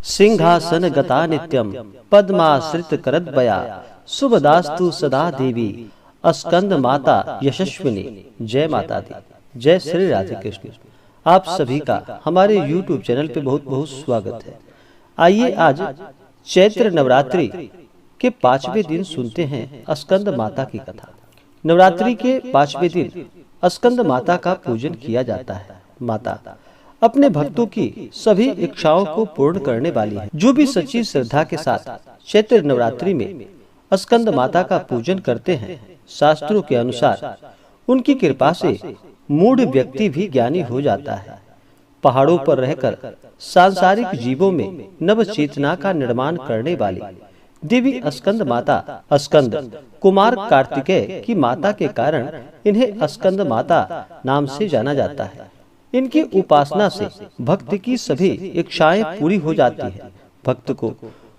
सिंहासन गता नित्यम पद्माश्रित करद्वया शुभदास्तु सदा देवी स्कंद माता यशस्विनी। जय माता दी। जय श्री राधे कृष्ण। आप सभी का हमारे YouTube चैनल पे बहुत बहुत स्वागत है। आइए आज चैत्र नवरात्रि के 5वें दिन सुनते हैं स्कंद माता की कथा। नवरात्रि के 5वें दिन स्कंद माता का पूजन किया जाता है। माता अपने भक्तों की सभी इच्छाओं को पूर्ण करने वाली है। जो भी सच्ची श्रद्धा के साथ चैत्र नवरात्रि में स्कंद माता का पूजन करते हैं, शास्त्रों के अनुसार उनकी कृपा से मूढ़ व्यक्ति भी ज्ञानी हो जाता है। पहाड़ों पर रहकर सांसारिक जीवों में नव चेतना का निर्माण करने वाली देवी स्कंद माता स्कंद कुमार कार्तिकेय की माता के कारण इन्हें स्कंद माता नाम से जाना जाता है। इनकी उपासना से भक्त की सभी इच्छाएं पूरी हो जाती है। भक्त को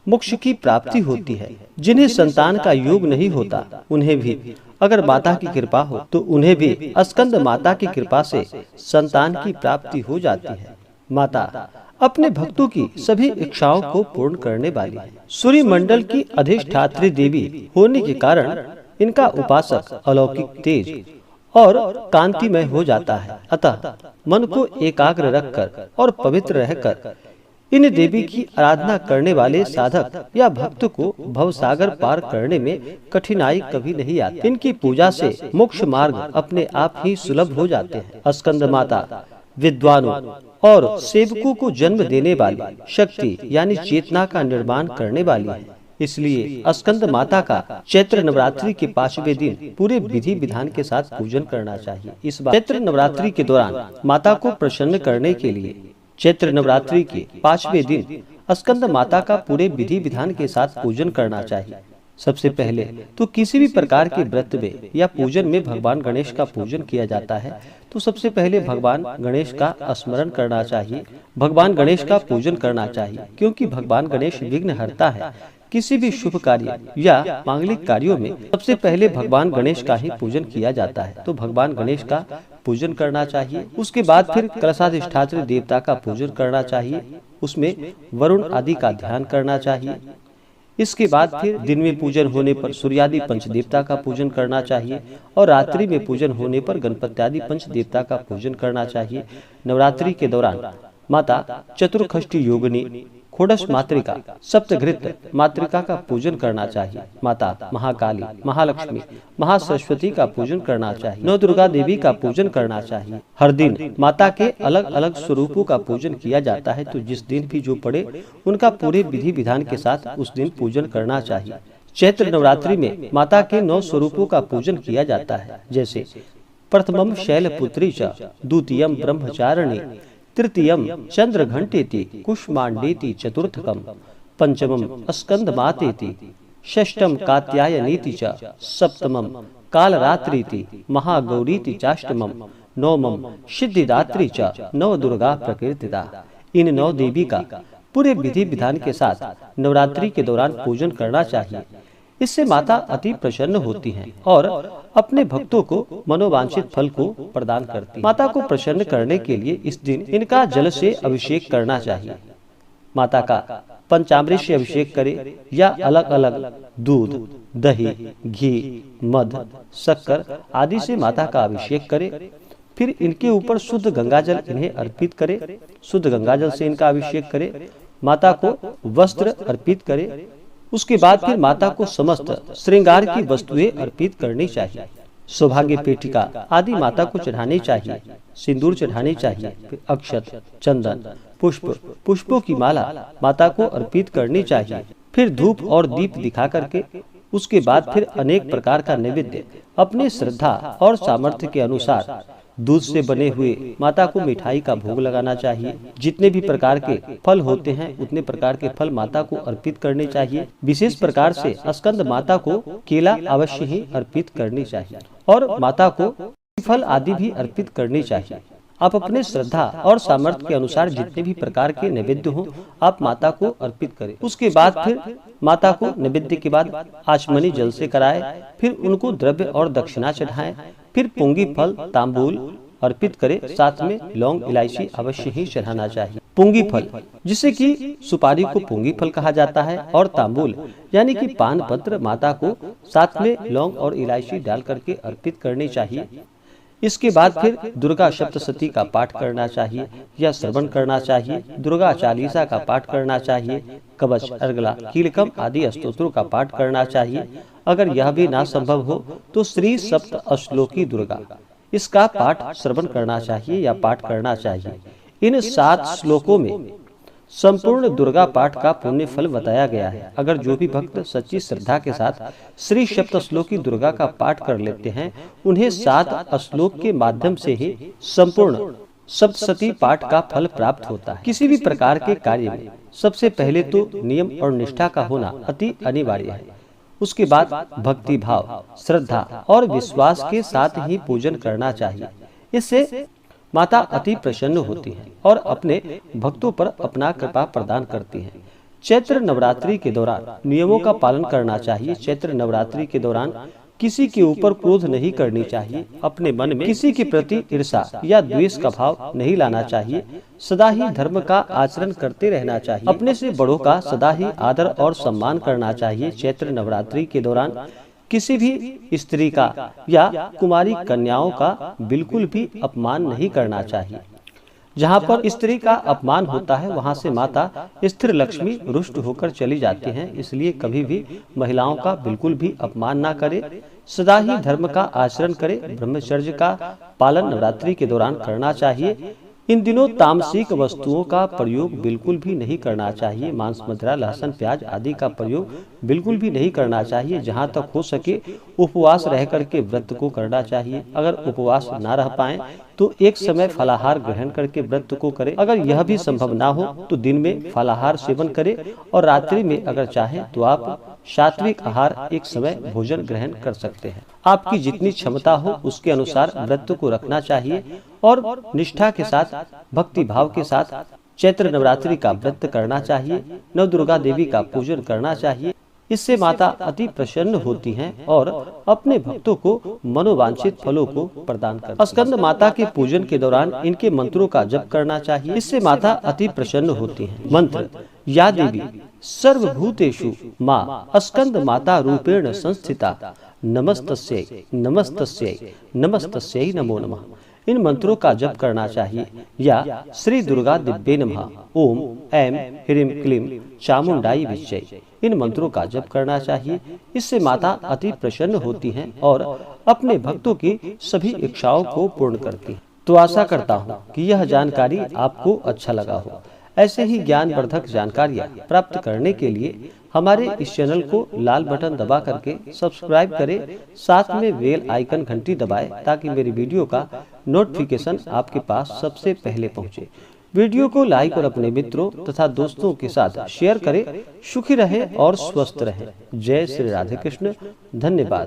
मोक्ष की प्राप्ति होती है। जिन्हें संतान का योग नहीं होता, उन्हें भी अगर माता की कृपा हो तो उन्हें भी स्कंद माता की कृपा से संतान की प्राप्ति हो जाती है। माता अपने भक्तों की सभी इच्छाओं को पूर्ण करने वाली है। सूर्य मंडल की अधिष्ठात्री देवी होने के कारण इनका उपासक अलौकिक तेज और कांतिमय हो जाता है। अतः मन को एकाग्र रखकर और पवित्र रहकर इन देवी की आराधना करने वाले साधक या भक्त को भवसागर पार करने में कठिनाई कभी नहीं आती। इनकी पूजा से मोक्ष मार्ग अपने आप ही सुलभ हो जाते हैं। स्कंद माता विद्वानों और सेवकों को जन्म देने वाली शक्ति यानी चेतना का निर्माण करने वाली है। इसलिए स्कंद माता का चैत्र नवरात्रि के 5वें दिन पूरे विधि विधान के साथ पूजन करना चाहिए। इस बार चैत्र नवरात्रि के दौरान माता को प्रसन्न करने के लिए चैत्र नवरात्रि के 5वें दिन स्कंद माता का पूरे विधि विधान के साथ पूजन करना चाहिए। सबसे पहले तो किसी भी प्रकार के व्रत में या पूजन में भगवान गणेश का पूजन किया जाता है तो सबसे पहले भगवान गणेश का स्मरण करना चाहिए। भगवान गणेश का पूजन करना चाहिए, क्योंकि भगवान गणेश विघ्नहर्ता है। किसी भी शुभ कार्य या मांगलिक कार्यों में सबसे पहले भगवान गणेश का ही पूजन किया जाता है, तो भगवान गणेश का पूजन करना चाहिए। उसके बाद फिर कलशाधिष्ठात्री देवता का पूजन करना चाहिए। उसमें वरुण आदि का ध्यान करना चाहिए। इसके बाद फिर दिन में पूजन होने पर सूर्यादि पंच देवता का पूजन करना चाहिए और रात्रि में पूजन होने पर गणपति आदि पंच देवता का पूजन करना चाहिए। नवरात्रि के दौरान माता चतुर्खष्टी योगिनी, खोडश मातृका, सप्तघृत मातृका का पूजन करना चाहिए। माता महाकाली, महालक्ष्मी, महासरस्वती का पूजन करना चाहिए। नौ दुर्गा देवी का पूजन करना चाहिए। हर दिन माता के अलग अलग स्वरूपों का पूजन किया जाता है, तो जिस दिन भी जो पड़े उनका पूरे विधि विधान के साथ उस दिन पूजन करना चाहिए। चैत्र नवरात्रि में माता के 9 स्वरूपों का पूजन किया जाता है, जैसे प्रथमम शैलपुत्री च, द्वितीयम ब्रह्मचारिणी, तृतीयम चंद्र घंटेति कुष्मांडेति, चतुर्थकम पंचमम स्कंद मातेति, षष्ठम कात्यायनीति च, सप्तमम कालरात्रीति, महागौरीति चाष्टमम, नवमम सिद्धिदात्री च, नव दुर्गा प्रकृतिता। इन 9 देवी का पूरे विधि विधान के साथ नवरात्रि के दौरान पूजन करना चाहिए। इससे माता अति प्रसन्न होती हैं और अपने भक्तों को मनोवांछित फल को प्रदान करती हैं। माता को प्रसन्न करने के लिए इस दिन इनका जल से अभिषेक करना चाहिए। माता का पंचामृत से अभिषेक करे या अलग अलग दूध, दही, घी, मध, शक्कर आदि से माता का अभिषेक करे। फिर इनके ऊपर शुद्ध गंगाजल इन्हें अर्पित करे। शुद्ध गंगाजल से इनका अभिषेक करे। माता को वस्त्र अर्पित करे। उसके बाद फिर माता को समस्त श्रृंगार की वस्तुएं अर्पित करनी चाहिए। सौभाग्य पेटिका आदि माता को चढ़ानी चाहिए। सिंदूर चढ़ानी चाहिए। फिर अक्षत, चंदन, पुष्पों की माला माता को अर्पित करनी चाहिए। फिर धूप और दीप दिखा करके उसके बाद फिर अनेक प्रकार का नैवेद्य अपने श्रद्धा और सामर्थ्य के अनुसार दूध से बने हुए माता को मिठाई का भोग लगाना चाहिए। जितने भी प्रकार के फल होते हैं उतने प्रकार के फल माता को अर्पित करने चाहिए। विशेष प्रकार से स्कंद माता को केला अवश्य ही अर्पित करनी चाहिए और माता को फल आदि भी अर्पित करनी चाहिए। आप अपने श्रद्धा और सामर्थ्य के अनुसार जितने भी प्रकार के नैवेद्य हो आप माता को अर्पित करें। उसके बाद फिर माता को नैवेद्य के बाद आचमनी जल से कराए। फिर उनको द्रव्य और दक्षिणा चढ़ाएं। फिर पुंगी फल तांबूल अर्पित करें। साथ में लौंग इलायची अवश्य ही चढ़ाना चाहिए। पुंगी फल, जिसे कि सुपारी को पुंगी फल कहा जाता है, और तांबूल यानी कि पान पत्र माता को साथ में लौंग और इलायची डाल करके अर्पित करनी चाहिए। इसके बाद फिर दुर्गा सप्तशती का पाठ करना चाहिए या श्रवण करना चाहिए, दुर्गा चालीसा का पाठ करना चाहिए, कवच, अर्गला, कीलकम आदि स्तोत्रों का पाठ करना चाहिए। अगर यह भी ना संभव हो तो श्री सप्त अश्लोकी दुर्गा, इसका पाठ श्रवण करना चाहिए या पाठ करना चाहिए। इन 7 श्लोकों में संपूर्ण दुर्गा पाठ का पुण्य फल बताया गया है। अगर जो भी भक्त सच्ची श्रद्धा के साथ श्री सप्तश्लोकी दुर्गा का पाठ कर लेते हैं, उन्हें 7 श्लोक के माध्यम से ही संपूर्ण सप्तशती पाठ का फल प्राप्त होता है। किसी भी प्रकार के कार्य में सबसे पहले तो नियम और निष्ठा का होना अति अनिवार्य है। उसके बाद भक्ति भाव, श्रद्धा और विश्वास के साथ ही पूजन करना चाहिए। इससे माता अति प्रसन्न होती हैं और अपने भक्तों पर अपना कृपा प्रदान करती हैं। चैत्र नवरात्रि के दौरान नियमों का पालन करना चाहिए। चैत्र नवरात्रि के दौरान किसी के ऊपर क्रोध नहीं करनी चाहिए। अपने मन में किसी के प्रति ईर्ष्या या द्वेष का भाव नहीं लाना चाहिए। सदा ही धर्म का आचरण करते रहना चाहिए। अपने से बड़ों का सदा ही आदर और सम्मान करना चाहिए। चैत्र नवरात्रि के दौरान किसी भी स्त्री का या कुमारी कन्याओं का बिल्कुल भी अपमान नहीं करना चाहिए। जहाँ पर स्त्री का अपमान होता है, वहाँ से माता स्थिर लक्ष्मी रुष्ट होकर चली जाती हैं। इसलिए कभी भी महिलाओं का बिल्कुल भी अपमान ना करे, सदा ही धर्म का आचरण करे। ब्रह्मचर्य का पालन नवरात्रि के दौरान करना चाहिए। इन दिनों तामसिक वस्तुओं का प्रयोग बिल्कुल भी नहीं करना चाहिए। मांस, मदिरा, लहसुन, प्याज आदि का प्रयोग बिल्कुल भी नहीं करना चाहिए। जहाँ तक हो सके उपवास रह करके व्रत को करना चाहिए। अगर उपवास ना रह पाए तो एक समय फलाहार ग्रहण करके व्रत को करें। अगर यह भी संभव ना हो तो दिन में फलाहार सेवन करें और रात्रि में अगर चाहे तो आप सात्विक आहार एक समय भोजन ग्रहण कर सकते हैं। आपकी जितनी क्षमता हो उसके अनुसार व्रत को रखना चाहिए और निष्ठा के साथ, भक्ति भाव के साथ चैत्र नवरात्रि का व्रत करना चाहिए। नव दुर्गा देवी का पूजन करना चाहिए। इससे माता अति प्रसन्न होती हैं और अपने भक्तों को मनोवांछित फलों को प्रदान करती हैं। स्कंद माता के पूजन के दौरान इनके मंत्रों का जप करना चाहिए। इससे माता अति प्रसन्न होती हैं। मंत्र: या देवी सर्वभूतेषु मां स्कंद माता रूपेण संस्थिता, नमस्तस्यै नमस्तस्यै नमस्तस्यै नमो नमः। इन मंत्रों का जप करना चाहिए। या श्री दुर्गा दिव्ये नमः, ओम ऐं ह्रीं क्लीं चामुंडाई विच्चे, इन मंत्रों का जप करना चाहिए। इससे माता अति प्रसन्न होती हैं और अपने भक्तों की सभी इच्छाओं को पूर्ण करती हैं। तो आशा करता हूँ कि यह जानकारी आपको अच्छा लगा हो। ऐसे ही ज्ञानवर्धक जानकारियाँ प्राप्त करने के लिए हमारे इस चैनल को लाल बटन दबा करके सब्सक्राइब करें, साथ में बेल आइकन घंटी दबाएं ताकि मेरी वीडियो का नोटिफिकेशन आपके पास सबसे पहले पहुंचे। वीडियो को लाइक और अपने मित्रों तथा दोस्तों के साथ शेयर करें। सुखी रहें और स्वस्थ रहें। जय श्री राधे कृष्ण। धन्यवाद।